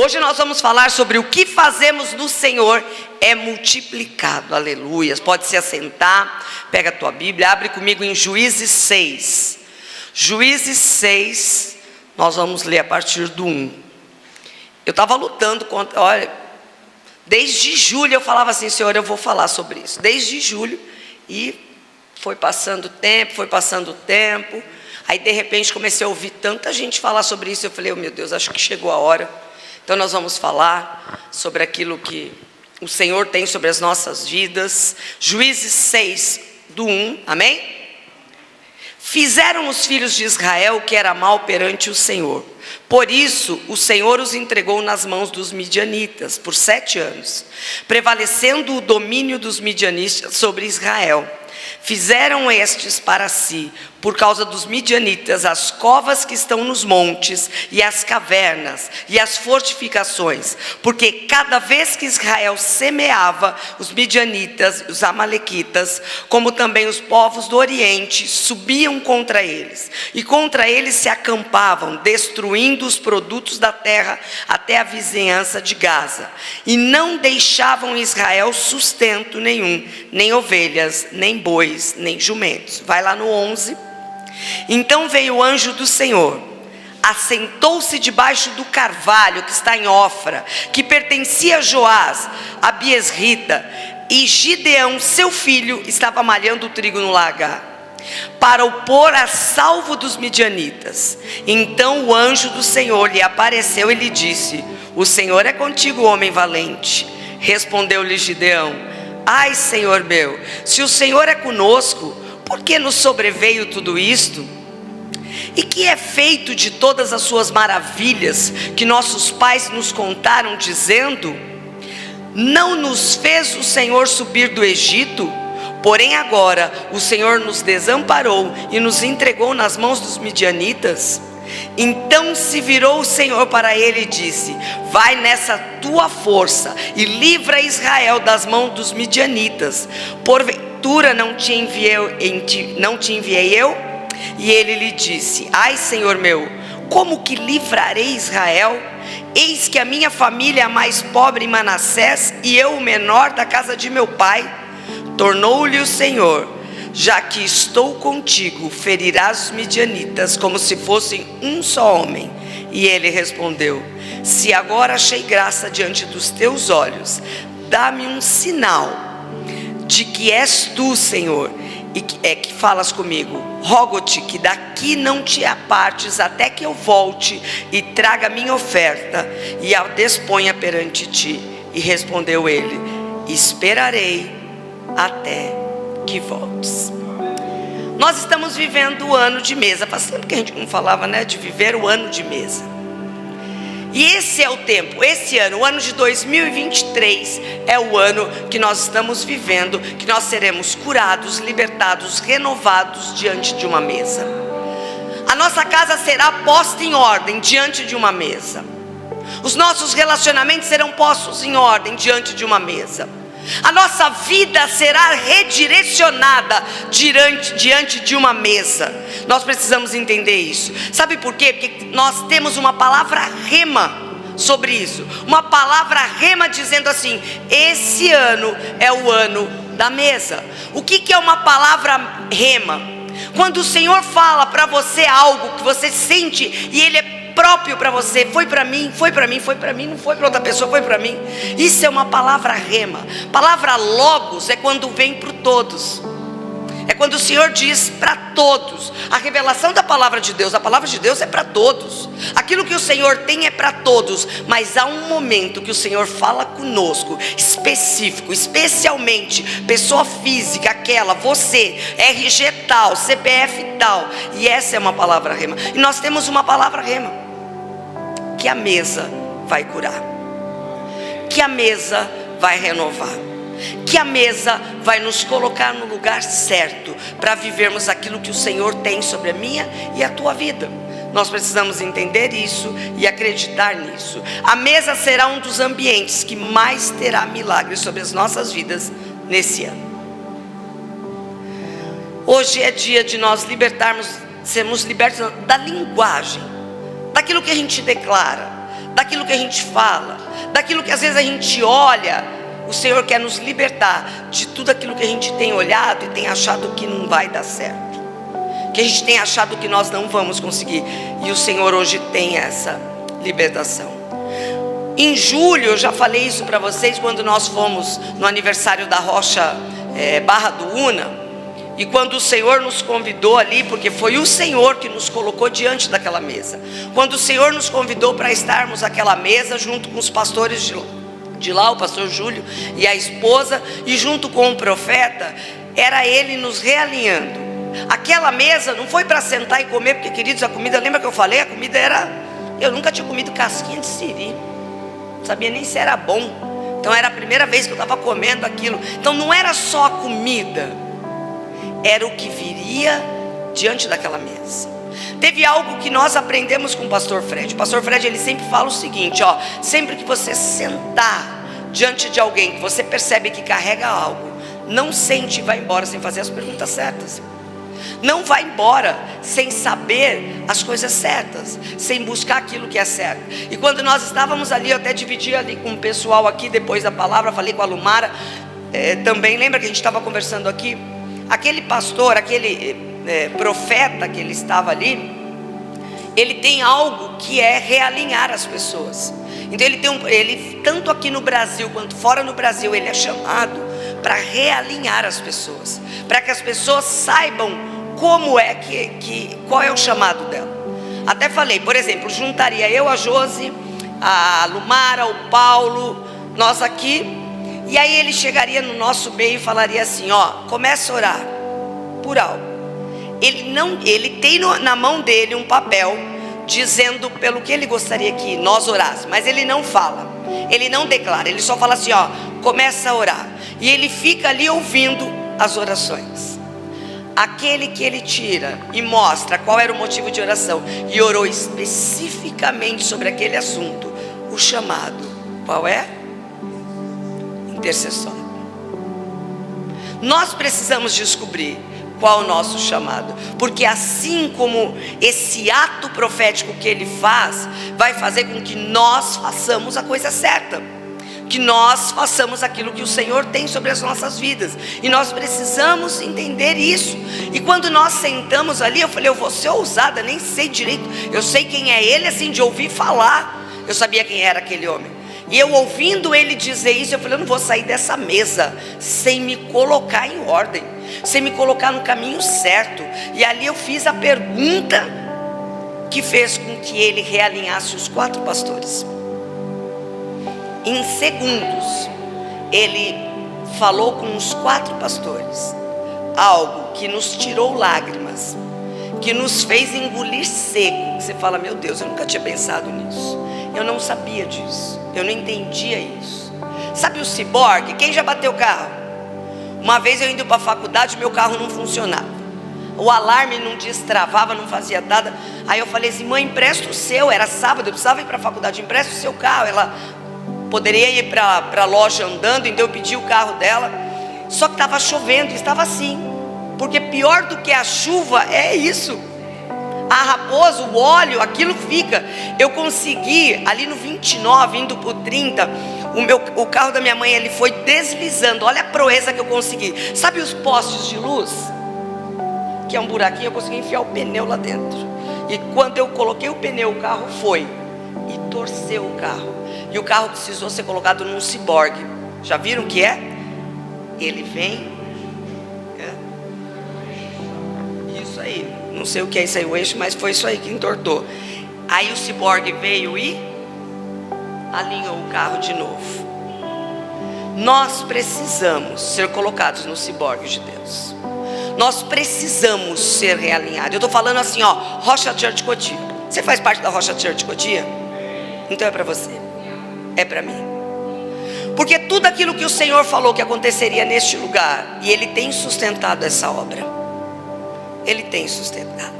Hoje nós vamos falar sobre o que fazemos no Senhor é multiplicado, aleluias. Pode se assentar, pega a tua Bíblia, abre comigo em Juízes 6. Juízes 6, nós vamos ler a partir do 1. Eu estava lutando contra, olha, desde julho eu falava assim, Senhor, eu vou falar sobre isso. Desde julho, e foi passando o tempo. Aí de repente comecei a ouvir tanta gente falar sobre isso, eu falei, oh, meu Deus, acho que chegou a hora. Então nós vamos falar sobre aquilo que o Senhor tem sobre as nossas vidas. Juízes 6, do 1, amém? Fizeram os filhos de Israel o que era mal perante o Senhor. Por isso o Senhor os entregou nas mãos dos midianitas por 7 anos, prevalecendo o domínio dos midianitas sobre Israel. Fizeram estes para si, por causa dos midianitas, as covas que estão nos montes, e as cavernas, e as fortificações, porque cada vez que Israel semeava, os midianitas, os amalequitas, como também os povos do Oriente, subiam contra eles, e contra eles se acampavam, destruindo os produtos da terra até a vizinhança de Gaza, e não deixavam Israel sustento nenhum, nem ovelhas, nem bois, nem jumentos. Vai lá no 11. Então veio o anjo do Senhor, assentou-se debaixo do carvalho que está em Ofra, que pertencia a Joás, a Biesrita, e Gideão, seu filho, estava malhando o trigo no lagar, para o pôr a salvo dos midianitas. Então o anjo do Senhor lhe apareceu e lhe disse: o Senhor é contigo, homem valente. Respondeu-lhe Gideão: ai, Senhor meu, se o Senhor é conosco, por que nos sobreveio tudo isto? E que é feito de todas as suas maravilhas que nossos pais nos contaram, dizendo: não nos fez o Senhor subir do Egito? Porém agora o Senhor nos desamparou e nos entregou nas mãos dos midianitas. Então se virou o Senhor para ele e disse: vai nessa tua força e livra Israel das mãos dos midianitas. Porventura não te enviei eu? E ele lhe disse: ai, Senhor meu, como que livrarei Israel? Eis que a minha família é a mais pobre em Manassés, e eu o menor da casa de meu pai. Tornou-lhe o Senhor: já que estou contigo, ferirás os midianitas como se fossem um só homem. E ele respondeu: se agora achei graça diante dos teus olhos, dá-me um sinal de que és tu, Senhor, e que falas comigo. Rogo-te que daqui não te apartes até que eu volte e traga minha oferta e a desponha perante ti. E respondeu ele: esperarei até que voltes. Nós estamos vivendo o ano de mesa. Faz tempo que a gente não falava, né, de viver o ano de mesa. E esse é o tempo, esse ano, o ano de 2023, é o ano que nós estamos vivendo, que nós seremos curados, libertados, renovados diante de uma mesa. A nossa casa será posta em ordem diante de uma mesa. Os nossos relacionamentos serão postos em ordem diante de uma mesa. A nossa vida será redirecionada diante de uma mesa. Nós precisamos entender isso. Sabe por quê? Porque nós temos uma palavra rema sobre isso. Uma palavra rema dizendo assim: esse ano é o ano da mesa. O que é uma palavra rema? Quando o Senhor fala para você algo que você sente e ele é próprio para você. Foi para mim, foi para mim, foi para mim, não foi para outra pessoa, foi para mim. Isso é uma palavra rema. Palavra logos é quando vem para todos. É quando o Senhor diz para todos. A revelação da palavra de Deus, a palavra de Deus é para todos. Aquilo que o Senhor tem é para todos. Mas há um momento que o Senhor fala conosco, específico, especialmente pessoa física, aquela, você, RG tal, CPF tal. E essa é uma palavra rema. E nós temos uma palavra rema, que a mesa vai curar, que a mesa vai renovar, que a mesa vai nos colocar no lugar certo para vivermos aquilo que o Senhor tem sobre a minha e a tua vida. Nós precisamos entender isso e acreditar nisso. A mesa será um dos ambientes que mais terá milagres sobre as nossas vidas nesse ano. Hoje é dia de nós sermos libertos da linguagem, daquilo que a gente declara, daquilo que a gente fala, daquilo que às vezes a gente olha. O Senhor quer nos libertar de tudo aquilo que a gente tem olhado e tem achado que não vai dar certo, que a gente tem achado que nós não vamos conseguir. E o Senhor hoje tem essa libertação. Em julho, eu já falei isso para vocês, quando nós fomos no aniversário da Rocha Barra do Una, e quando o Senhor nos convidou ali, porque foi o Senhor que nos colocou diante daquela mesa. Quando o Senhor nos convidou para estarmos àquela mesa, junto com os pastores de lá, o pastor Júlio e a esposa, e junto com o profeta, era ele nos realinhando. Aquela mesa não foi para sentar e comer, porque, queridos, a comida, lembra que eu falei? A comida era, eu nunca tinha comido casquinha de siri, não sabia nem se era bom. Então era a primeira vez que eu estava comendo aquilo. Então não era só a comida, era o que viria diante daquela mesa. Teve algo que nós aprendemos com o pastor Fred. O pastor Fred, ele sempre fala o seguinte, ó: sempre que você sentar diante de alguém que você percebe que carrega algo, não sente e vai embora sem fazer as perguntas certas. Não vai embora sem saber as coisas certas, sem buscar aquilo que é certo. E quando nós estávamos ali, eu até dividi ali com o pessoal aqui, depois da palavra, falei com a Lumara, também, lembra que a gente estava conversando aqui? Aquele pastor, aquele profeta que ele estava ali, ele tem algo que é realinhar as pessoas. Então ele tanto aqui no Brasil quanto fora no Brasil, ele é chamado para realinhar as pessoas, para que as pessoas saibam como é qual é o chamado dela. Até falei, por exemplo, juntaria eu, a Josi, a Lumara, o Paulo, nós aqui, e aí ele chegaria no nosso meio e falaria assim, ó: começa a orar por algo. Ele tem na mão dele um papel dizendo pelo que ele gostaria que nós orássemos, mas ele não fala, ele não declara, ele só fala assim, ó: começa a orar. E ele fica ali ouvindo as orações. Aquele que ele tira e mostra qual era o motivo de oração e orou especificamente sobre aquele assunto, o chamado, qual é? Intercessório. Nós precisamos descobrir qual o nosso chamado, porque assim como esse ato profético que ele faz, vai fazer com que nós façamos a coisa certa, que nós façamos aquilo que o Senhor tem sobre as nossas vidas, e nós precisamos entender isso. E quando nós sentamos ali, eu falei, eu vou ser ousada, nem sei direito, eu sei quem é ele, assim, de ouvir falar, eu sabia quem era aquele homem, e eu ouvindo ele dizer isso, eu falei, eu não vou sair dessa mesa sem me colocar em ordem, sem me colocar no caminho certo. E ali eu fiz a pergunta que fez com que ele realinhasse os 4 pastores. Em segundos, ele falou com os 4 pastores algo que nos tirou lágrimas, que nos fez engolir seco. Você fala, meu Deus, eu nunca tinha pensado nisso, eu não sabia disso, eu não entendia isso. Sabe o ciborgue? Quem já bateu carro? Uma vez eu indo para a faculdade, meu carro não funcionava, o alarme não destravava, não fazia nada. Aí eu falei assim, mãe, empresta o seu, era sábado, eu precisava ir para a faculdade, empresta o seu carro. Ela poderia ir para a loja andando, então eu pedi o carro dela. Só que estava chovendo, estava assim, porque pior do que a chuva é isso, a raposa, o óleo, aquilo fica. Eu consegui, ali no 29, indo para o 30, o carro da minha mãe, ele foi deslizando. Olha a proeza que eu consegui. Sabe os postes de luz? Que é um buraquinho, eu consegui enfiar o pneu lá dentro. E quando eu coloquei o pneu, o carro foi e torceu o carro. E o carro precisou ser colocado num ciborgue. Já viram o que é? Ele vem, isso aí, não sei o que é isso aí, o eixo, mas foi isso aí que entortou. Aí o ciborgue veio e alinhou o carro de novo. Nós precisamos ser colocados no ciborgue de Deus. Nós precisamos ser realinhados. Eu estou falando assim, ó, Rocha Church Cotia. Você faz parte da Rocha Church Cotia? Então é para você, é para mim. Porque tudo aquilo que o Senhor falou que aconteceria neste lugar, e Ele tem sustentado essa obra, Ele tem sustentado.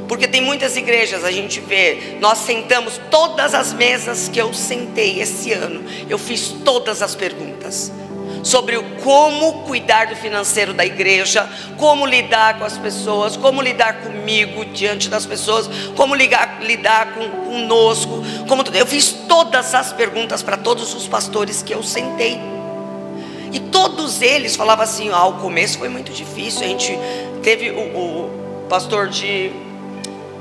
Porque tem muitas igrejas, a gente vê, nós sentamos todas as mesas que eu sentei esse ano, eu fiz todas as perguntas. sobre como cuidar do financeiro da igreja, como lidar com as pessoas, como lidar comigo diante das pessoas, como lidar conosco, eu fiz todas as perguntas para todos os pastores que eu sentei, e todos eles falavam assim: o começo foi muito difícil. A gente teve o pastor de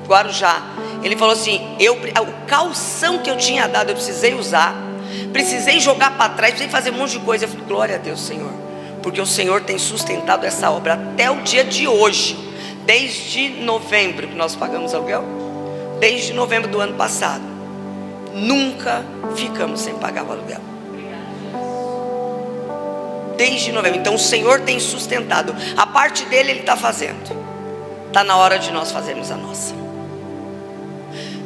Guarujá, ele falou assim: o calção que eu tinha dado eu precisei usar, precisei jogar para trás, precisei fazer um monte de coisa. Eu falei: glória a Deus, Senhor, porque o Senhor tem sustentado essa obra até o dia de hoje. Desde novembro que nós pagamos aluguel, desde novembro do ano passado, nunca ficamos sem pagar o aluguel. Desde novembro. Então o Senhor tem sustentado. A parte dele Ele está fazendo. Está na hora de nós fazermos a nossa.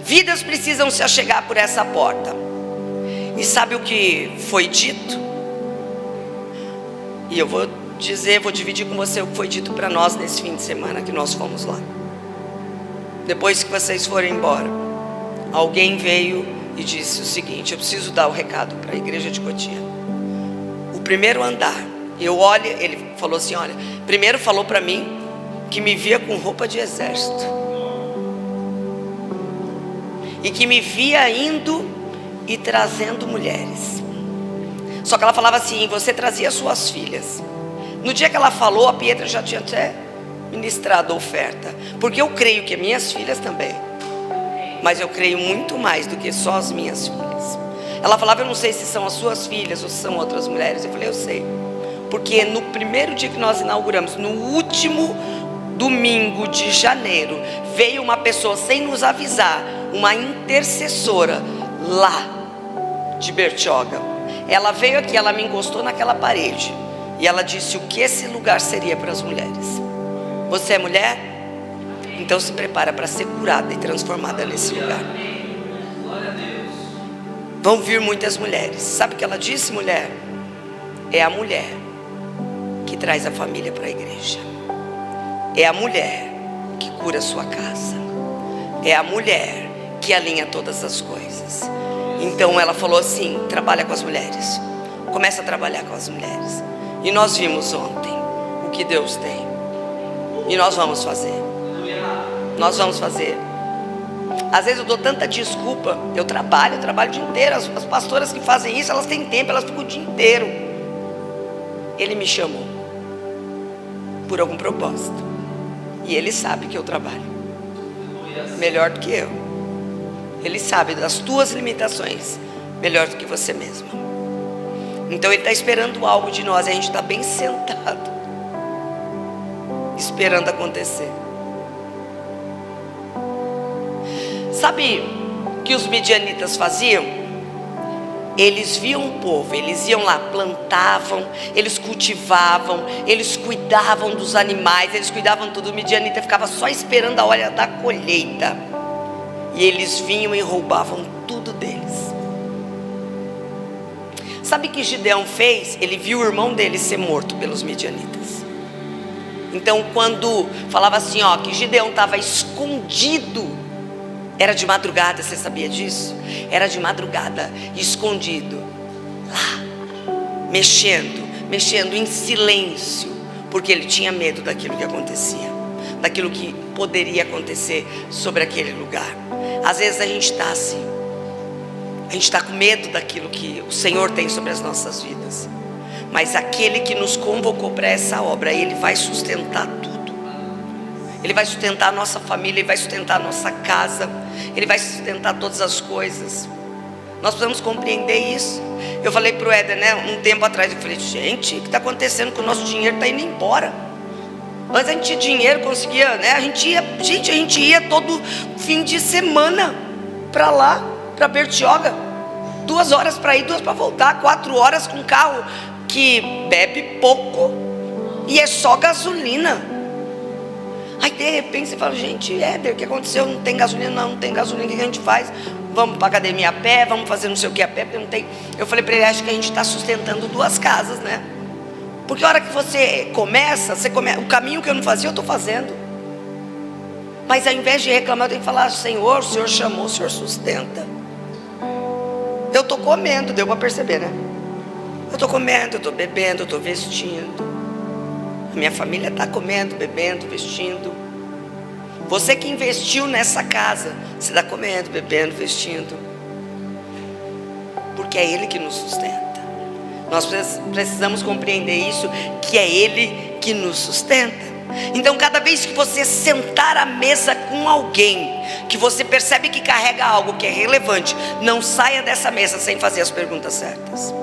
Vidas precisam se achegar por essa porta. E sabe o que foi dito? E eu vou dividir com você o que foi dito para nós nesse fim de semana que nós fomos lá. Depois que vocês forem embora, alguém veio e disse o seguinte: eu preciso dar o recado para a igreja de Cotia. O primeiro andar, ele falou assim: olha, primeiro falou para mim que me via com roupa de exército, e que me via indo e trazendo mulheres. Só que ela falava assim: você trazia suas filhas. No dia que ela falou, a Pietra já tinha até ministrado a oferta, porque eu creio que minhas filhas também, mas eu creio muito mais do que só as minhas filhas. Ela falava: eu não sei se são as suas filhas ou se são outras mulheres. Eu falei: eu sei, porque no primeiro dia que nós inauguramos, no último domingo de janeiro, veio uma pessoa sem nos avisar, uma intercessora lá de Bertioga. Ela veio aqui, ela me encostou naquela parede e ela disse o que esse lugar seria para as mulheres. Você é mulher? Então se prepara para ser curada e transformada nesse lugar. Vão vir muitas mulheres. Sabe o que ela disse, mulher? É a mulher que traz a família para a igreja. É a mulher que cura a sua casa. É a mulher que alinha todas as coisas. Então ela falou assim: trabalha com as mulheres. Começa a trabalhar com as mulheres. E nós vimos ontem o que Deus tem. E nós vamos fazer. Nós vamos fazer. Às vezes eu dou tanta desculpa. Eu trabalho o dia inteiro. As pastoras que fazem isso, elas têm tempo, elas ficam o dia inteiro. Ele me chamou por algum propósito. E Ele sabe que eu trabalho melhor do que eu. Ele sabe das tuas limitações melhor do que você mesma. Então Ele está esperando algo de nós. E a gente está bem sentado, esperando acontecer. Sabe o que os midianitas faziam? Eles viam o povo, eles iam lá, plantavam, eles cultivavam, eles cuidavam dos animais, eles cuidavam tudo. O midianita ficava só esperando a hora da colheita. E eles vinham e roubavam tudo deles. Sabe o que Gideão fez? Ele viu o irmão dele ser morto pelos midianitas. Então quando falava assim, que Gideão estava escondido, era de madrugada, você sabia disso? Era de madrugada, escondido, lá, mexendo em silêncio, porque ele tinha medo daquilo que acontecia, daquilo que poderia acontecer sobre aquele lugar. Às vezes a gente está assim, a gente está com medo daquilo que o Senhor tem sobre as nossas vidas, mas aquele que nos convocou para essa obra, Ele vai sustentar tudo. Ele vai sustentar a nossa família, Ele vai sustentar a nossa casa, Ele vai sustentar todas as coisas. Nós precisamos compreender isso. Eu falei para o Éder, um tempo atrás, eu falei: gente, o que está acontecendo com o nosso dinheiro? Está indo embora. Antes a gente tinha dinheiro, conseguia, a gente ia todo fim de semana para lá, para Bertioga, 2 horas para ir, 2 para voltar, 4 horas com um carro que bebe pouco e é só gasolina. Aí de repente você fala: gente, Éder, o que aconteceu? Não tem gasolina? Não tem gasolina, o que a gente faz? Vamos para a academia a pé, vamos fazer não sei o que a pé, porque não tem. Eu falei para ele: acho que a gente está sustentando 2 casas, né? Porque a hora que você começa, o caminho que eu não fazia, eu estou fazendo. Mas ao invés de reclamar, eu tenho que falar: Senhor, o Senhor chamou, o Senhor sustenta. Eu estou comendo, deu para perceber, né? Eu estou comendo, eu estou bebendo, eu estou vestindo. A minha família está comendo, bebendo, vestindo. Você que investiu nessa casa, você está comendo, bebendo, vestindo. Porque é Ele que nos sustenta. Nós precisamos compreender isso, que é Ele que nos sustenta. Então cada vez que você sentar à mesa com alguém, que você percebe que carrega algo que é relevante, não saia dessa mesa sem fazer as perguntas certas.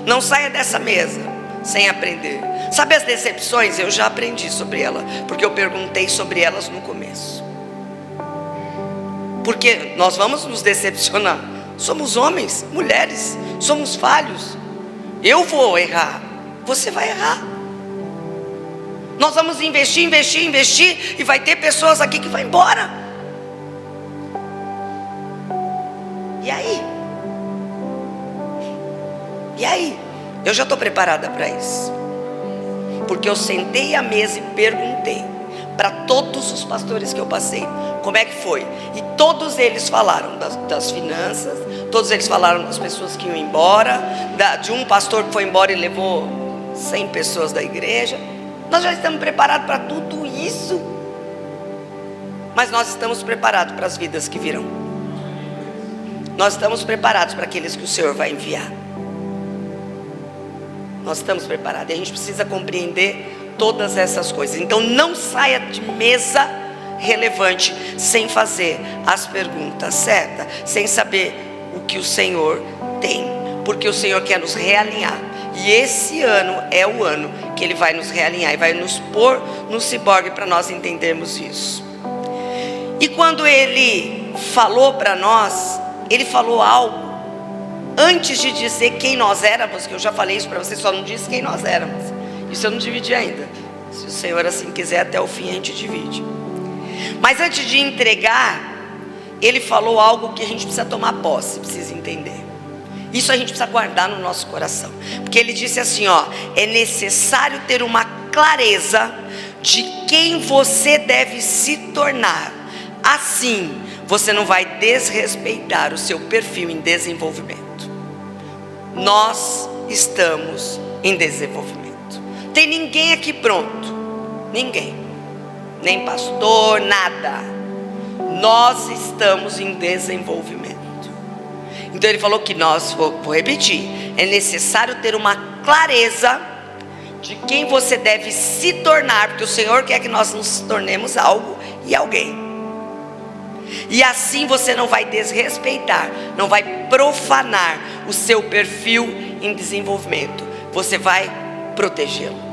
Não saia dessa mesa sem aprender. Sabe as decepções? Eu já aprendi sobre elas, porque eu perguntei sobre elas no começo. Porque nós vamos nos decepcionar. Somos homens, mulheres, somos falhos. Eu vou errar, você vai errar. Nós vamos investir, e vai ter pessoas aqui que vão embora. E aí? E aí? Eu já estou preparada para isso. Porque eu sentei à mesa e perguntei para todos os pastores que eu passei, como é que foi? E todos eles falaram das finanças, todos eles falaram das pessoas que iam embora, de um pastor que foi embora e levou 100 pessoas da igreja. Nós já estamos preparados para tudo isso. Mas nós estamos preparados para as vidas que virão. Nós estamos preparados para aqueles que o Senhor vai enviar. Nós estamos preparados. E a gente precisa compreender todas essas coisas. Então não saia de mesa relevante sem fazer as perguntas certas, sem saber o que o Senhor tem, porque o Senhor quer nos realinhar. E esse ano é o ano que Ele vai nos realinhar e vai nos pôr no ciborgue para nós entendermos isso. E quando Ele falou para nós, Ele falou algo antes de dizer quem nós éramos, que eu já falei isso para vocês, só não disse quem nós éramos. Isso eu não dividi ainda. Se o Senhor assim quiser, até o fim a gente divide. Mas antes de entregar, Ele falou algo que a gente precisa tomar posse, precisa entender. Isso a gente precisa guardar no nosso coração. Porque Ele disse assim, ó: é necessário ter uma clareza de quem você deve se tornar. Assim, você não vai desrespeitar o seu perfil em desenvolvimento. Nós estamos em desenvolvimento. Tem ninguém aqui pronto. Ninguém. Nem pastor, nada. Nós estamos em desenvolvimento. Então Ele falou que nós, vou repetir, é necessário ter uma clareza de quem você deve se tornar, porque o Senhor quer que nós nos tornemos algo e alguém. E assim você não vai desrespeitar, não vai profanar o seu perfil em desenvolvimento. Você vai protegê-lo.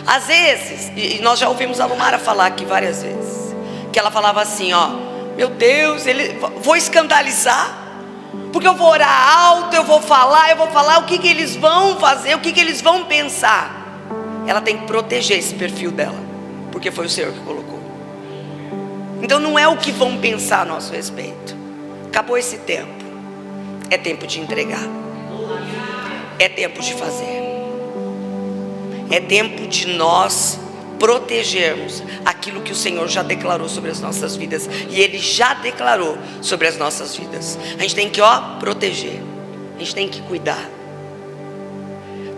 Às vezes, e nós já ouvimos a Lumara falar aqui várias vezes, que ela falava assim, ó: meu Deus, vou escandalizar, porque eu vou orar alto, eu vou falar o que eles vão fazer, o que eles vão pensar. Ela tem que proteger esse perfil dela, porque foi o Senhor que colocou. Então não é o que vão pensar a nosso respeito. Acabou esse tempo. É tempo de entregar. É tempo de fazer. É tempo de nós protegermos aquilo que o Senhor já declarou sobre as nossas vidas. E Ele já declarou sobre as nossas vidas. A gente tem que proteger. A gente tem que cuidar.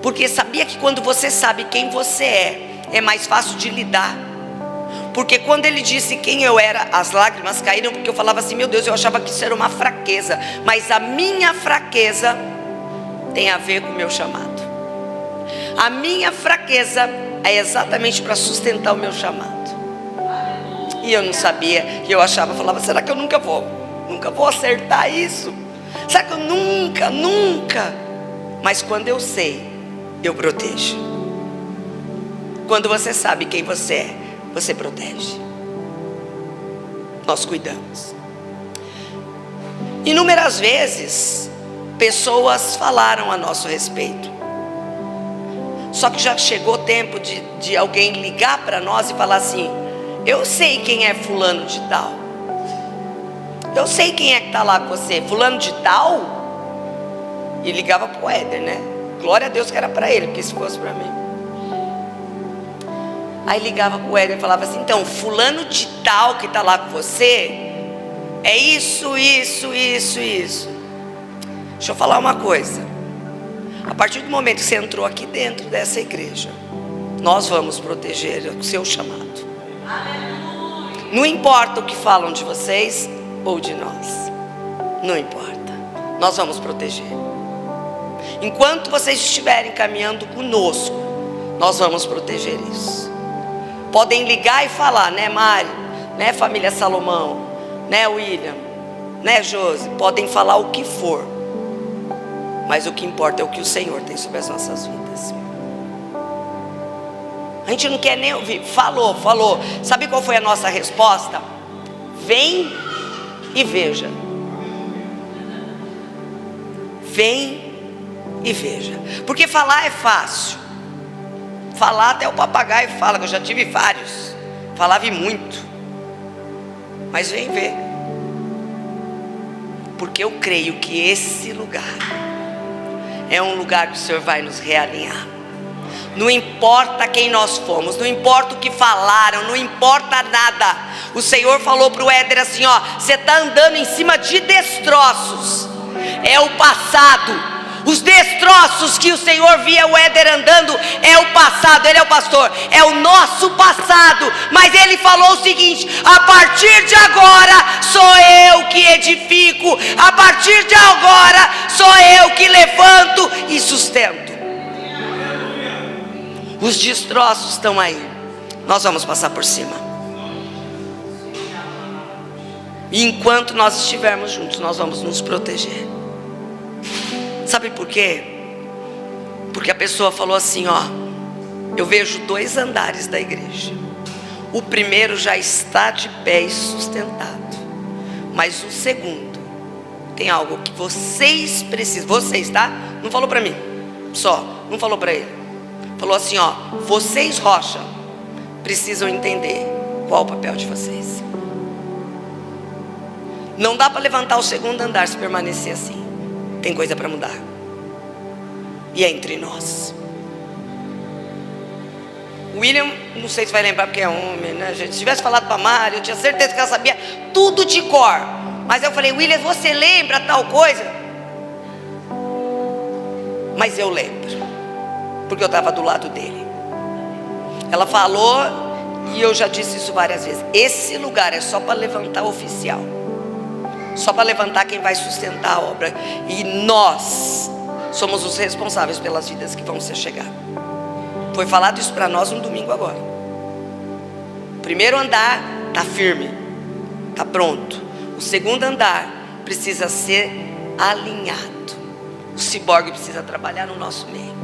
Porque sabia que quando você sabe quem você é mais fácil de lidar. Porque quando Ele disse quem eu era, as lágrimas caíram, porque eu falava assim, meu Deus, eu achava que isso era uma fraqueza. Mas a minha fraqueza tem a ver com o meu chamado. A minha fraqueza é exatamente para sustentar o meu chamado. E eu não sabia, e eu falava, será que eu nunca vou acertar isso? Será que eu nunca? Mas quando eu sei, eu protejo. Quando você sabe quem você é, você protege. Nós cuidamos. Inúmeras vezes, pessoas falaram a nosso respeito. Só que já chegou o tempo de alguém ligar para nós e falar assim, eu sei quem é fulano de tal. Eu sei quem é que está lá com você, fulano de tal. E ligava para o Éder, né? Glória a Deus que era para ele, porque se fosse para mim. Aí ligava para o Éder e falava assim, então, fulano de tal que está lá com você, é isso. Deixa eu falar uma coisa. A partir do momento que você entrou aqui dentro dessa igreja, nós vamos proteger o seu chamado. Não importa o que falam de vocês ou de nós, não importa, nós vamos proteger. Enquanto vocês estiverem caminhando conosco, nós vamos proteger isso. Podem ligar e falar, né, Mário, né, família Salomão, né, William, né, Josi, podem falar o que for, mas o que importa é o que o Senhor tem sobre as nossas vidas. A gente não quer nem ouvir. Falou. Sabe qual foi a nossa resposta? Vem e veja. Vem e veja. Porque falar é fácil. Falar até o papagaio fala, que eu já tive vários. Falava muito. Mas vem ver. Porque eu creio que esse lugar é um lugar que o Senhor vai nos realinhar. Não importa quem nós fomos, não importa o que falaram, não importa nada. O Senhor falou para o Éder assim, ó, você está andando em cima de destroços. É o passado. Os destroços que o Senhor via o Éder andando é o passado. Ele é o pastor, é o nosso passado. Mas ele falou o seguinte: a partir de agora sou eu que edifico. A partir de agora sou eu que levanto e sustento. Os destroços estão aí. Nós vamos passar por cima. E enquanto nós estivermos juntos, nós vamos nos proteger. Sabe por quê? Porque a pessoa falou assim, ó, eu vejo 2 andares da igreja. O primeiro já está de pé e sustentado, mas o segundo tem algo que vocês precisam. Vocês, tá? Não falou para mim só, não falou para ele. Falou assim, ó, vocês, rocha, precisam entender qual o papel de vocês. Não dá para levantar o segundo andar se permanecer assim. Tem coisa para mudar. E é entre nós. O William, não sei se vai lembrar porque é homem, né, gente? Se tivesse falado para a Mari, eu tinha certeza que ela sabia tudo de cor. Mas eu falei, William, você lembra tal coisa? Mas eu lembro, porque eu estava do lado dele. Ela falou, e eu já disse isso várias vezes, esse lugar é só para levantar o oficial, só para levantar quem vai sustentar a obra. E nós somos os responsáveis pelas vidas que vão se chegar. Foi falado isso para nós um domingo agora. O primeiro andar está firme, está pronto. O segundo andar precisa ser alinhado. O ciborgue precisa trabalhar no nosso meio,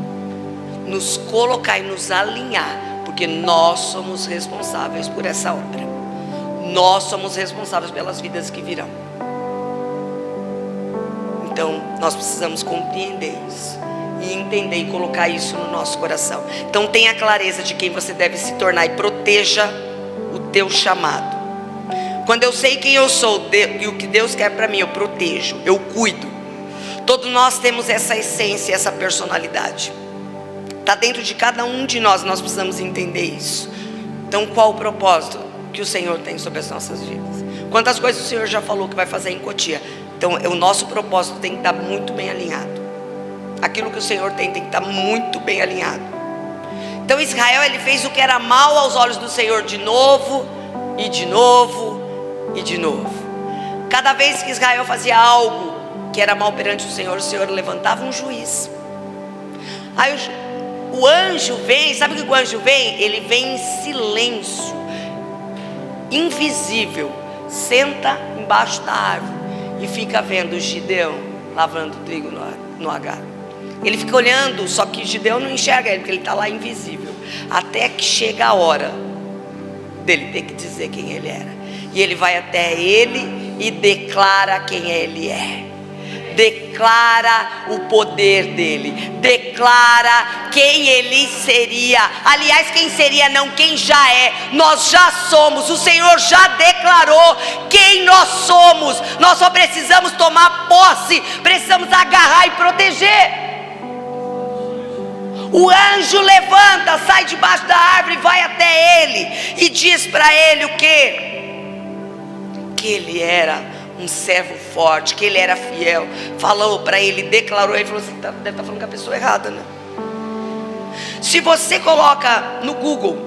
nos colocar e nos alinhar, porque nós somos responsáveis por essa obra. Nós somos responsáveis pelas vidas que virão. Então nós precisamos compreender isso e entender e colocar isso no nosso coração. Então tenha clareza de quem você deve se tornar e proteja o teu chamado. Quando eu sei quem eu sou e o que Deus quer para mim, eu protejo, eu cuido. Todos nós temos essa essência, essa personalidade. Está dentro de cada um de nós, nós precisamos entender isso. Então qual o propósito que o Senhor tem sobre as nossas vidas? Quantas coisas o Senhor já falou que vai fazer em Cotia? Então o nosso propósito tem que estar muito bem alinhado. Aquilo que o Senhor tem que estar muito bem alinhado. Então Israel, ele fez o que era mal aos olhos do Senhor de novo, e de novo, e de novo. Cada vez que Israel fazia algo que era mal perante o Senhor levantava um juiz. Aí o anjo vem, sabe o que o anjo vem? Ele vem em silêncio, invisível, senta embaixo da árvore e fica vendo o Gideão lavando trigo no agado. Ele fica olhando, só que Gideão não enxerga ele, porque ele está lá invisível, até que chega a hora dele ter que dizer quem ele era. E ele vai até ele e declara quem ele é. Declara o poder dele, declara quem ele seria. Aliás, quem seria não, quem já é. Nós já somos, o Senhor já declarou quem nós somos. Nós só precisamos tomar posse, precisamos agarrar e proteger. O anjo levanta, sai debaixo da árvore, vai até ele e diz para ele o quê? Que ele era um servo forte, que ele era fiel. Falou para ele, declarou, ele falou assim, deve estar falando com a pessoa errada, né? Se você coloca no Google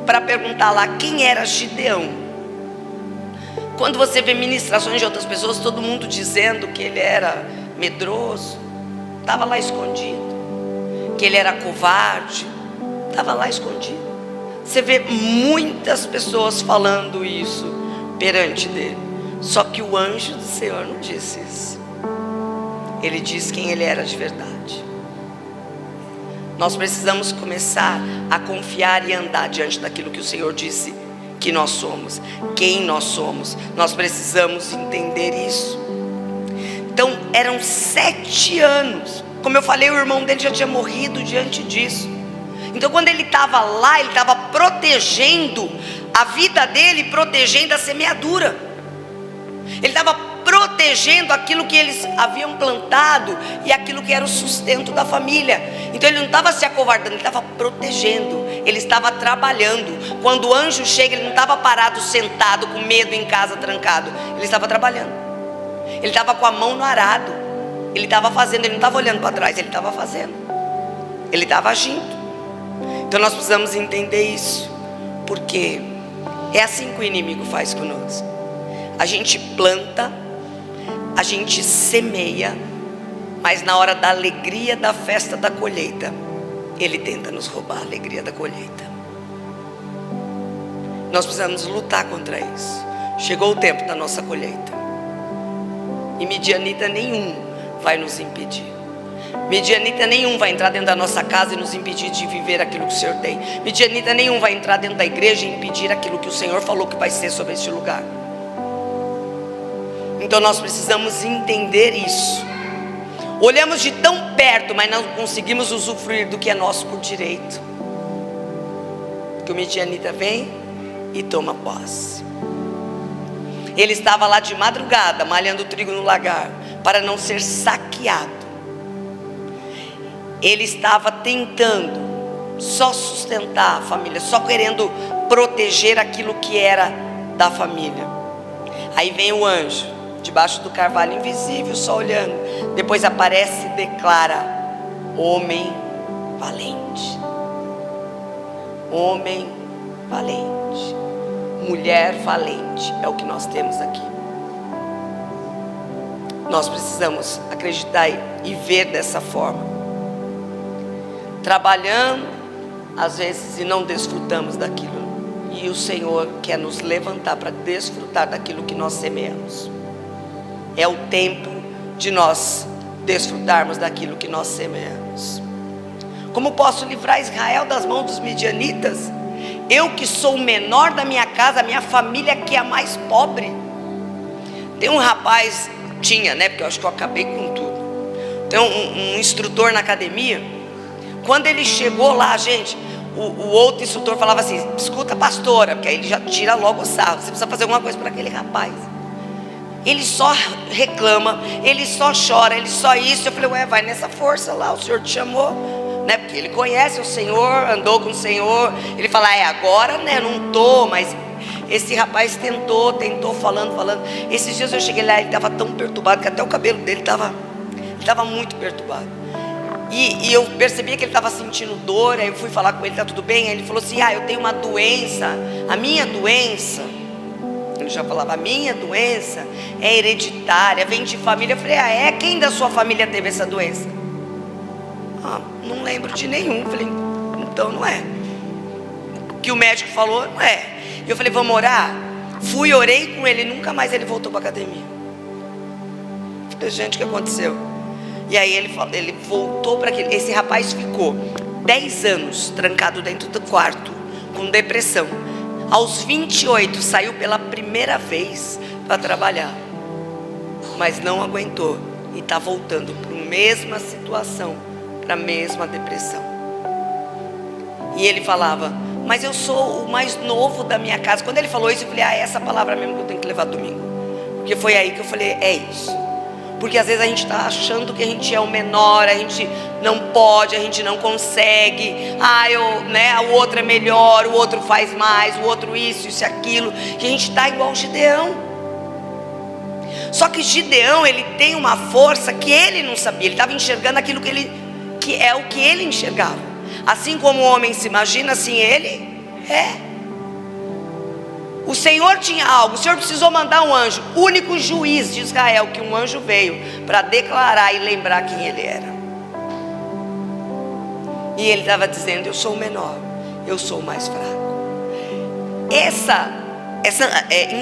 para perguntar lá quem era Gideão, quando você vê ministrações de outras pessoas, todo mundo dizendo que ele era medroso, estava lá escondido, que ele era covarde, estava lá escondido. Você vê muitas pessoas falando isso perante dele, só que o anjo do Senhor não disse isso. Ele disse quem ele era de verdade. Nós precisamos começar a confiar e andar diante daquilo que o Senhor disse que nós somos, quem nós somos. Nós precisamos entender isso. Então eram 7 anos. Como eu falei, o irmão dele já tinha morrido diante disso. Então quando ele estava lá, ele estava protegendo a vida dele, protegendo a semeadura. Ele estava protegendo aquilo que eles haviam plantado e aquilo que era o sustento da família. Então ele não estava se acovardando, ele estava protegendo, ele estava trabalhando. Quando o anjo chega, ele não estava parado, sentado, com medo em casa, trancado. Ele estava trabalhando, ele estava com a mão no arado, ele estava fazendo, ele não estava olhando para trás, ele estava fazendo, ele estava agindo. Então nós precisamos entender isso, porque é assim que o inimigo faz conosco. A gente planta, a gente semeia, mas na hora da alegria da festa da colheita, ele tenta nos roubar a alegria da colheita. Nós precisamos lutar contra isso. Chegou o tempo da nossa colheita, e midianita nenhum vai nos impedir. Midianita nenhum vai entrar dentro da nossa casa e nos impedir de viver aquilo que o Senhor tem. Midianita nenhum vai entrar dentro da igreja e impedir aquilo que o Senhor falou que vai ser sobre este lugar. Então nós precisamos entender isso. Olhamos de tão perto, mas não conseguimos usufruir do que é nosso por direito. Que o midianita vem e toma posse. Ele estava lá de madrugada, malhando trigo no lagar, para não ser saqueado. Ele estava tentando só sustentar a família, só querendo proteger aquilo que era da família. Aí vem o anjo, debaixo do carvalho invisível, só olhando. Depois aparece e declara: homem valente. Homem valente. Mulher valente. É o que nós temos aqui. Nós precisamos acreditar e ver dessa forma. Trabalhando, às vezes, e não desfrutamos daquilo. E o Senhor quer nos levantar para desfrutar daquilo que nós semeamos. É o tempo de nós desfrutarmos daquilo que nós semeamos. Como posso livrar Israel das mãos dos midianitas? Eu que sou o menor da minha casa, a minha família que é a mais pobre. Tem um rapaz, tinha, né? Porque eu acho que eu acabei com tudo. Tem um instrutor na academia. Quando ele chegou lá, gente, o outro instrutor falava assim: escuta, pastora, porque aí ele já tira logo o sarro. Você precisa fazer alguma coisa para aquele rapaz. Ele só reclama, ele só chora, ele só isso. Eu falei: ué, vai nessa força lá, o Senhor te chamou, né? Porque ele conhece o Senhor, andou com o Senhor. Ele fala: agora, né, não tô, mas esse rapaz tentou, falando. Esses dias eu cheguei lá, ele estava tão perturbado que até o cabelo dele estava muito perturbado. E eu percebi que ele estava sentindo dor. Aí eu fui falar com ele: tá tudo bem? Aí ele falou assim: eu tenho uma doença, a minha doença, ele já falava, a minha doença é hereditária, vem de família. Eu falei: quem da sua família teve essa doença? Não lembro de nenhum. Eu falei: então não é. O que o médico falou não é. E eu falei: vamos orar? Fui, orei com ele, nunca mais ele voltou para a academia. Eu falei: gente, o que aconteceu? E aí ele voltou para aquele. Esse rapaz ficou 10 anos trancado dentro do quarto, com depressão. Aos 28 saiu pela primeira vez para trabalhar, mas não aguentou e está voltando para a mesma situação, para a mesma depressão. E ele falava: mas eu sou o mais novo da minha casa. Quando ele falou isso, eu falei: é essa palavra mesmo que eu tenho que levar domingo. Porque foi aí que eu falei: é isso. Porque às vezes a gente está achando que a gente é o menor, a gente não pode, a gente não consegue. O outro é melhor, o outro faz mais, o outro isso e aquilo. Que a gente está igual o Gideão. Só que Gideão, ele tem uma força que ele não sabia. Ele estava enxergando aquilo que é o que ele enxergava. Assim como o homem se imagina, assim ele é. O Senhor tinha algo. O Senhor precisou mandar um anjo, o único juiz de Israel, que um anjo veio para declarar e lembrar quem ele era. E ele estava dizendo: eu sou o menor, eu sou o mais fraco. Essa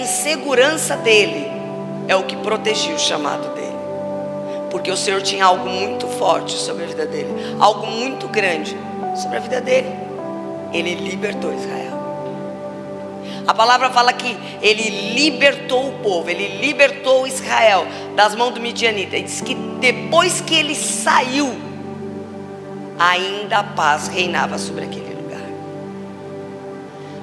insegurança dele é o que protegia o chamado dele. Porque o Senhor tinha algo muito forte sobre a vida dele, algo muito grande sobre a vida dele. Ele libertou Israel. A palavra fala que ele libertou o povo, ele libertou Israel das mãos do Midianita. E diz que depois que ele saiu, ainda a paz reinava sobre aquele lugar.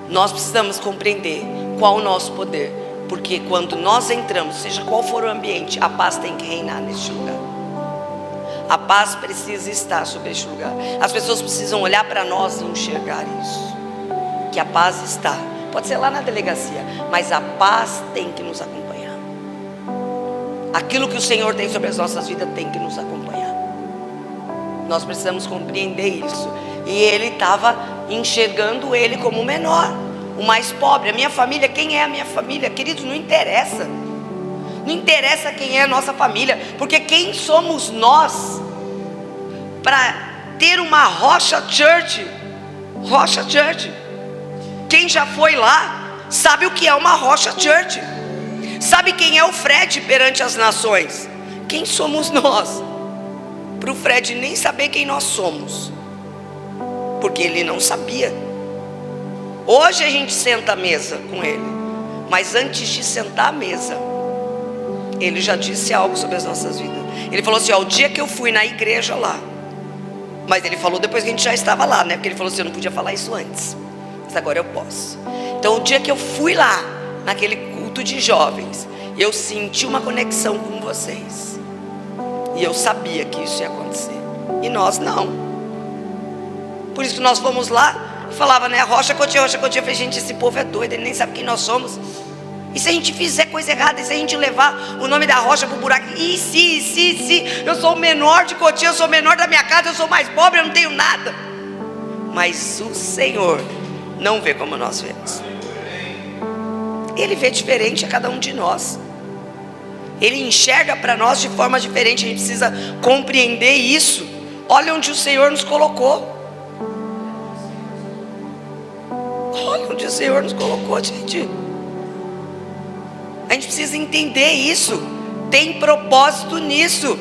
Nós precisamos compreender qual o nosso poder, porque quando nós entramos, seja qual for o ambiente, a paz tem que reinar neste lugar. A paz precisa estar sobre este lugar. As pessoas precisam olhar para nós e enxergar isso, que a paz está. Pode ser lá na delegacia, mas a paz tem que nos acompanhar. Aquilo que o Senhor tem sobre as nossas vidas tem que nos acompanhar. Nós precisamos compreender isso. E ele estava enxergando ele como o menor, o mais pobre. A minha família, quem é a minha família? Queridos, não interessa. Não interessa quem é a nossa família, porque quem somos nós para ter uma Rocha Church? Rocha Church. Quem já foi lá sabe o que é uma Rocha Church. Sabe quem é o Fred perante as nações? Quem somos nós? Para o Fred nem saber quem nós somos, porque ele não sabia. Hoje a gente senta à mesa com ele, mas antes de sentar à mesa, ele já disse algo sobre as nossas vidas. Ele falou assim: ó, o dia que eu fui na igreja lá, mas ele falou depois que a gente já estava lá, né? Porque ele falou assim: eu não podia falar isso antes, mas agora eu posso. Então o dia que eu fui lá, naquele culto de jovens, eu senti uma conexão com vocês. E eu sabia que isso ia acontecer. E nós não. Por isso que nós fomos lá, falava, né? Rocha Cotia, Rocha Cotia. Eu falei: gente, esse povo é doido, ele nem sabe quem nós somos. E se a gente fizer coisa errada? E se a gente levar o nome da rocha para o buraco? E se eu sou o menor de Cotia, eu sou o menor da minha casa, eu sou mais pobre, eu não tenho nada. Mas o Senhor não vê como nós vemos. Ele vê diferente a cada um de nós. Ele enxerga para nós de forma diferente. A gente precisa compreender isso. Olha onde o Senhor nos colocou. Olha onde o Senhor nos colocou, gente. A gente precisa entender isso. Tem propósito nisso.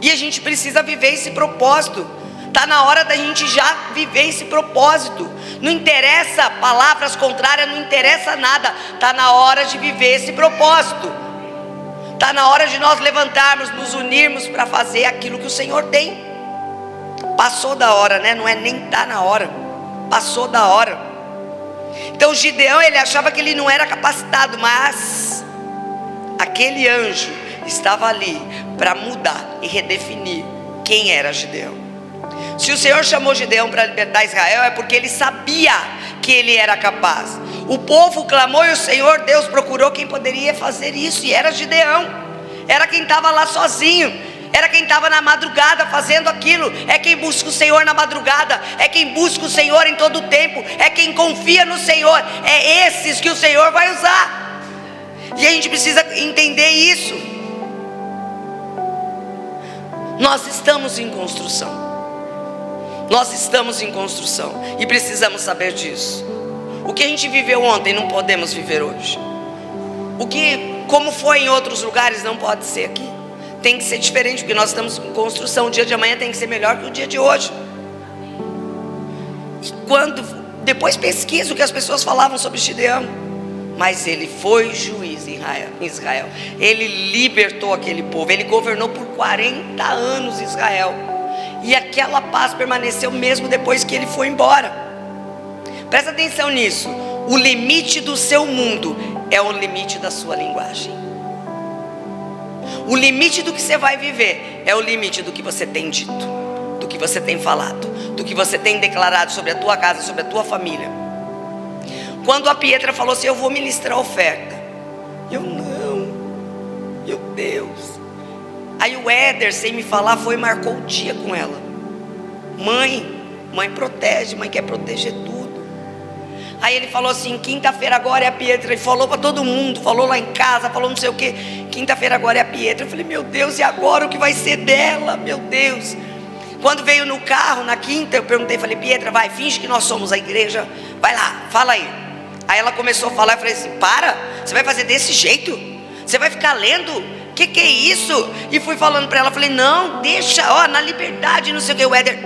E a gente precisa viver esse propósito. Está na hora da gente já viver esse propósito. Não interessa palavras contrárias, não interessa nada. Está na hora de viver esse propósito. Está na hora de nós levantarmos, nos unirmos para fazer aquilo que o Senhor tem. Passou da hora, né? Não é nem está na hora. Passou da hora. Então Gideão, ele achava que ele não era capacitado, mas aquele anjo estava ali para mudar e redefinir quem era Gideão. Se o Senhor chamou Gideão para libertar Israel, é porque ele sabia que ele era capaz. O povo clamou e o Senhor Deus procurou quem poderia fazer isso, e era Gideão. Era quem estava lá sozinho, era quem estava na madrugada fazendo aquilo. É quem busca o Senhor na madrugada, é quem busca o Senhor em todo o tempo, é quem confia no Senhor. É esses que o Senhor vai usar. E a gente precisa entender isso. Nós estamos em construção. Nós estamos em construção e precisamos saber disso. O que a gente viveu ontem não podemos viver hoje. Como foi em outros lugares, não pode ser aqui. Tem que ser diferente, porque nós estamos em construção. O dia de amanhã tem que ser melhor que o dia de hoje. E depois pesquisa o que as pessoas falavam sobre Gideão. Mas ele foi juiz em Israel. Ele libertou aquele povo. Ele governou por 40 anos Israel. E aquela paz permaneceu mesmo depois que ele foi embora. Presta atenção nisso. O limite do seu mundo é o limite da sua linguagem. O limite do que você vai viver é o limite do que você tem dito, do que você tem falado, do que você tem declarado sobre a tua casa, sobre a tua família. Quando a Pietra falou assim: eu vou ministrar oferta, eu não. Deus. Aí o Éder, sem me falar, foi e marcou o dia com ela. Mãe protege, mãe quer proteger tudo. Aí ele falou assim: quinta-feira agora é a Pietra. E falou para todo mundo, falou lá em casa, falou não sei o que. Quinta-feira agora é a Pietra. Eu falei: meu Deus, e agora o que vai ser dela? Meu Deus. Quando veio no carro, na quinta, eu perguntei, falei: Pietra, vai, finge que nós somos a igreja. Vai lá, fala aí. Aí ela começou a falar, eu falei assim: para, você vai fazer desse jeito? Você vai ficar lendo? Que é isso? E fui falando para ela, falei: não, deixa, ó, na liberdade, não sei o que. O Éder: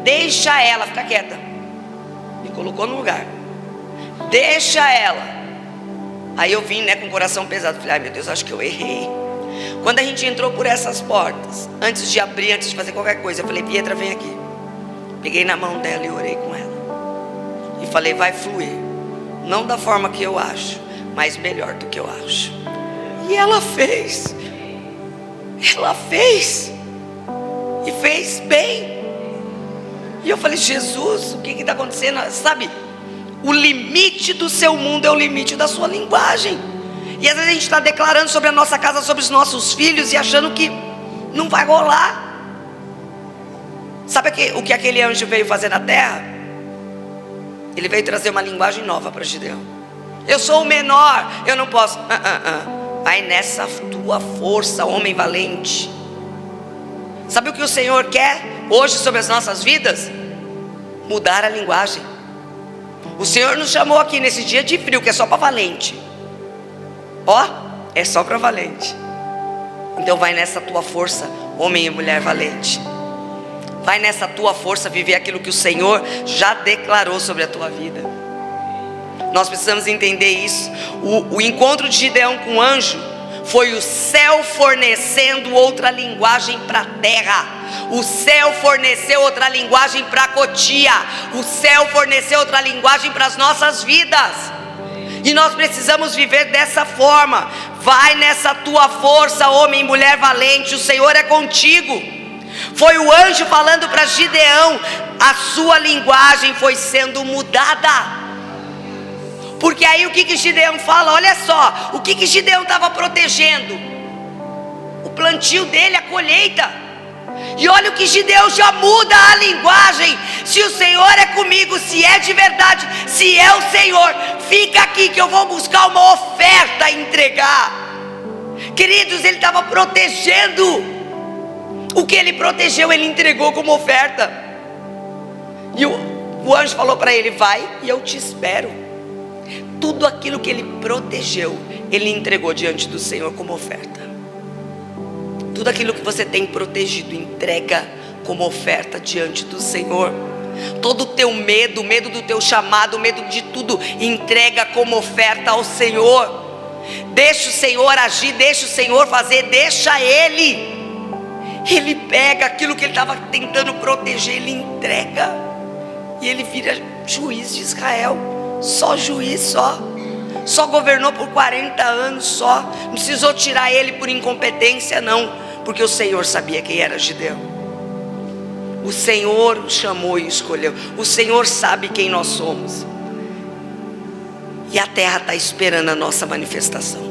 deixa ela, fica quieta. Me colocou no lugar. Deixa ela. Aí eu vim, né, com o coração pesado. Falei: ai meu Deus, acho que eu errei. Quando a gente entrou por essas portas, antes de abrir, antes de fazer qualquer coisa, eu falei: Pietra, vem aqui. Peguei na mão dela e orei com ela. E falei: vai fluir. Não da forma que eu acho, mas melhor do que eu acho. E ela fez. Ela fez. E fez bem. E eu falei: Jesus, o que está acontecendo? Sabe, o limite do seu mundo é o limite da sua linguagem. E às vezes a gente está declarando sobre a nossa casa, sobre os nossos filhos, e achando que não vai rolar. Sabe o que aquele anjo veio fazer na terra? Ele veio trazer uma linguagem nova para Gideão. Eu sou o menor, eu não posso. Vai nessa tua força, homem valente. Sabe o que o Senhor quer hoje sobre as nossas vidas? Mudar a linguagem. O Senhor nos chamou aqui nesse dia de frio, que é só para valente. Ó, é só para valente. Então vai nessa tua força, homem e mulher valente. Vai nessa tua força viver aquilo que o Senhor já declarou sobre a tua vida. Nós precisamos entender isso. O encontro de Gideão com o anjo foi o céu fornecendo outra linguagem para a terra. O céu forneceu outra linguagem para Cotia. O céu forneceu outra linguagem para as nossas vidas. E nós precisamos viver dessa forma. Vai nessa tua força, homem e mulher valente. O Senhor é contigo. Foi o anjo falando para Gideão. A sua linguagem foi sendo mudada. Porque aí o que Gideão fala? Olha só, o que Gideão estava protegendo? O plantio dele, a colheita. E olha o que Gideão já muda a linguagem. Se o Senhor é comigo, se é de verdade, se é o Senhor, fica aqui que eu vou buscar uma oferta e entregar. Queridos, ele estava protegendo. O que ele protegeu, ele entregou como oferta. E o anjo falou para ele: vai e eu te espero. Tudo aquilo que ele protegeu, ele entregou diante do Senhor como oferta. Tudo aquilo que você tem protegido, entrega como oferta diante do Senhor. Todo o teu medo, o medo do teu chamado, o medo de tudo, entrega como oferta ao Senhor. Deixa o Senhor agir, deixa o Senhor fazer, deixa Ele. Ele pega aquilo que ele estava tentando proteger, ele entrega. E ele vira juiz de Israel. Só juiz, só governou por 40 anos só. Não precisou tirar ele por incompetência, não. Porque o Senhor sabia quem era Gideão. O Senhor o chamou e escolheu. O Senhor sabe quem nós somos. E a terra está esperando a nossa manifestação.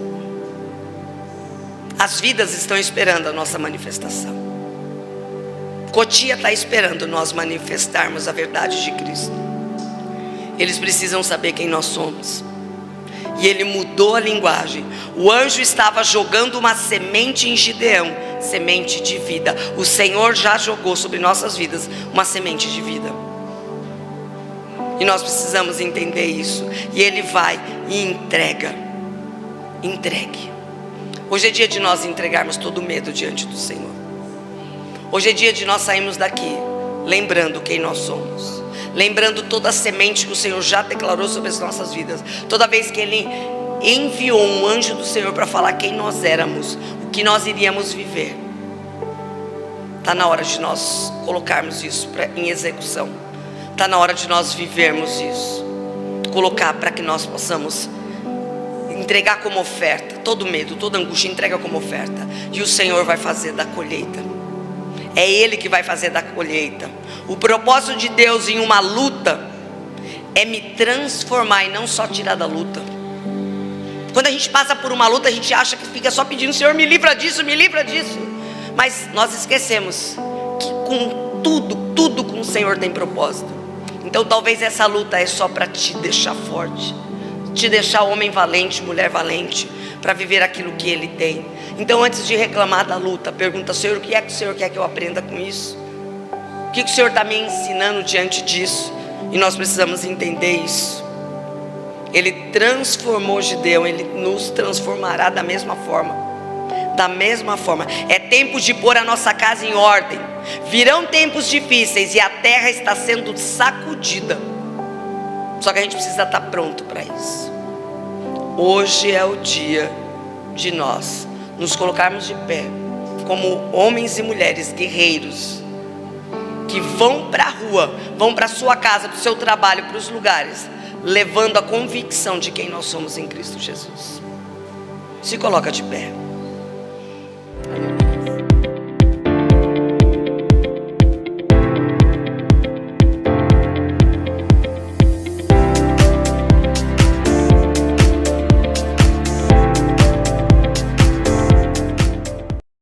As vidas estão esperando a nossa manifestação. Cotia está esperando nós manifestarmos a verdade de Cristo. Eles precisam saber quem nós somos. E ele mudou a linguagem. O anjo estava jogando uma semente em Gideão, semente de vida. O Senhor já jogou sobre nossas vidas uma semente de vida. E nós precisamos entender isso. E ele vai e entrega. Entregue. Hoje é dia de nós entregarmos todo o medo diante do Senhor. Hoje é dia de nós sairmos daqui lembrando quem nós somos. Lembrando toda a semente que o Senhor já declarou sobre as nossas vidas. Toda vez que Ele enviou um anjo do Senhor para falar quem nós éramos, o que nós iríamos viver. Está na hora de nós colocarmos isso em execução. Está na hora de nós vivermos isso. Colocar para que nós possamos entregar como oferta. Todo medo, toda angústia, entrega como oferta. E o Senhor vai fazer da colheita. É Ele que vai fazer da colheita. O propósito de Deus em uma luta é me transformar e não só tirar da luta. Quando a gente passa por uma luta, a gente acha que fica só pedindo: Senhor, me livra disso, me livra disso. Mas nós esquecemos que com tudo com o Senhor tem propósito. Então talvez essa luta é só para te deixar forte, te deixar homem valente, mulher valente, para viver aquilo que Ele tem. Então, antes de reclamar da luta, pergunta: Senhor, o que é que o Senhor quer que eu aprenda com isso? O que o Senhor está me ensinando diante disso? E nós precisamos entender isso. Ele transformou Gideão, Ele nos transformará da mesma forma. Da mesma forma. É tempo de pôr a nossa casa em ordem. Virão tempos difíceis e a terra está sendo sacudida. Só que a gente precisa estar pronto para isso. Hoje é o dia de nós nos colocarmos de pé como homens e mulheres guerreiros, que vão para a rua, vão para a sua casa, para o seu trabalho, para os lugares, levando a convicção de quem nós somos em Cristo Jesus. Se coloca de pé.